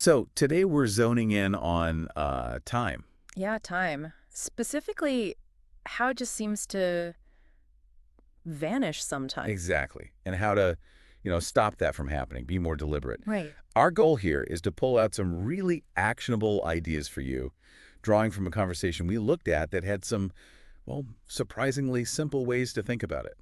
So today we're zoning in on time. Yeah, time. Specifically, how it just seems to vanish sometimes. Exactly. And how to, stop that from happening, be more deliberate. Right. Our goal here is to pull out some really actionable ideas for you, drawing from a conversation we looked at that had some, well, surprisingly simple ways to think about it.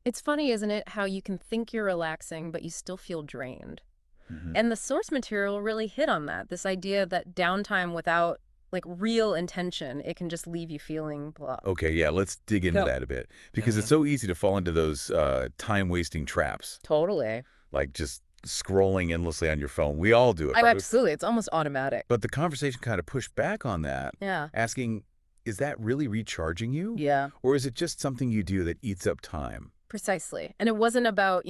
It's funny, isn't it, how you can think you're relaxing, but you still feel drained. Hmm. And the source material really hit on that, this idea that downtime without real intention, it can just leave you feeling blah. Okay, yeah, let's dig into Go. that a bit because it's so easy to fall into those time-wasting traps, Totally. like just scrolling endlessly on your phone. We all do it, I right? absolutely. It's almost automatic. But the conversation kind of pushed back on that, Yeah. asking, is that really recharging you? Yeah. Or is it just something you do that eats up time? Precisely. And it wasn't about,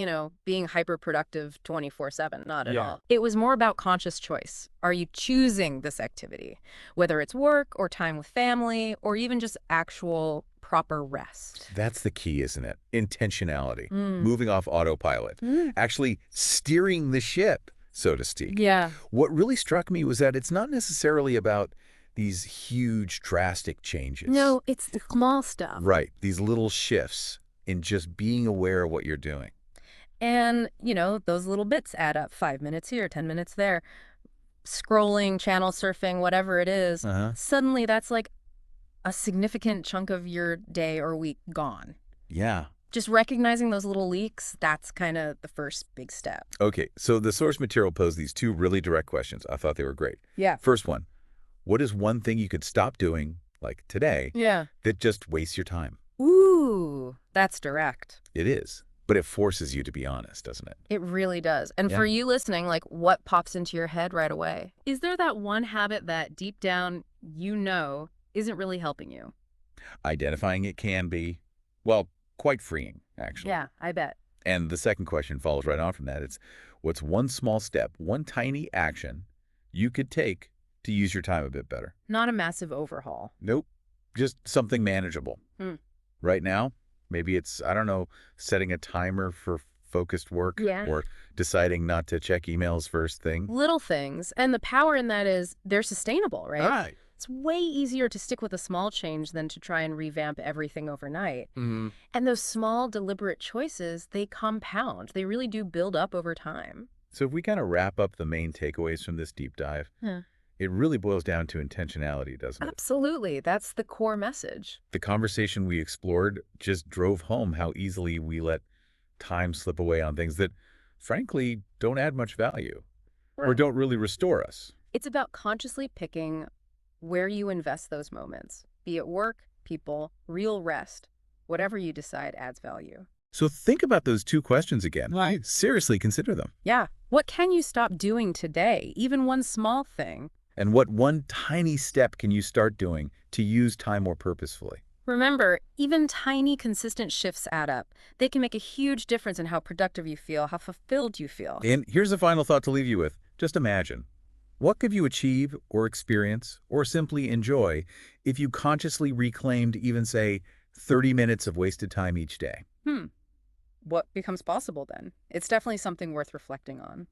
being hyper-productive 24/7, not at Yeah. all. It was more about conscious choice. Are you choosing this activity? Whether it's work or time with family or even just actual proper rest. That's the key, isn't it? Intentionality, Mm. moving off autopilot, Mm. actually steering the ship, so to speak. Yeah. What really struck me was that it's not necessarily about these huge, drastic changes. No, it's the small stuff. Right, these little shifts in just being aware of what you're doing. And, those little bits add up. 5 minutes here, 10 minutes there. Scrolling, channel surfing, whatever it is. Uh-huh. Suddenly that's like a significant chunk of your day or week gone. Yeah. Just recognizing those little leaks, that's kind of the first big step. Okay, so the source material posed these two really direct questions. I thought they were great. Yeah. First one, what is one thing you could stop doing, like today, Yeah. that just wastes your time? Ooh, that's direct. It is, but it forces you to be honest, doesn't it? It really does. And for Yeah. you listening, what pops into your head right away? Is there that one habit that deep down isn't really helping you? Identifying it can be, well, quite freeing, actually. Yeah, I bet. And the second question follows right on from that. It's, what's one small step, one tiny action you could take to use your time a bit better? Not a massive overhaul. Nope, just something manageable. Hmm. Right now, maybe it's, I don't know, setting a timer for focused work Yeah. or deciding not to check emails first thing. Little things. And the power in that is they're sustainable, right? All right. It's way easier to stick with a small change than to try and revamp everything overnight. Mm-hmm. And those small, deliberate choices, they compound. They really do build up over time. So if we kind of wrap up the main takeaways from this deep dive, Yeah. it really boils down to intentionality, doesn't it? Absolutely. That's the core message. The conversation we explored just drove home how easily we let time slip away on things that, frankly, don't add much value or don't really restore us. It's about consciously picking where you invest those moments, be it work, people, real rest. Whatever you decide adds value. So think about those two questions again. Right. Seriously, consider them. Yeah. What can you stop doing today? Even one small thing. And what one tiny step can you start doing to use time more purposefully? Remember, even tiny, consistent shifts add up. They can make a huge difference in how productive you feel, how fulfilled you feel. And here's a final thought to leave you with. Just imagine. What could you achieve or experience or simply enjoy if you consciously reclaimed even, say, 30 minutes of wasted time each day? What becomes possible then? It's definitely something worth reflecting on.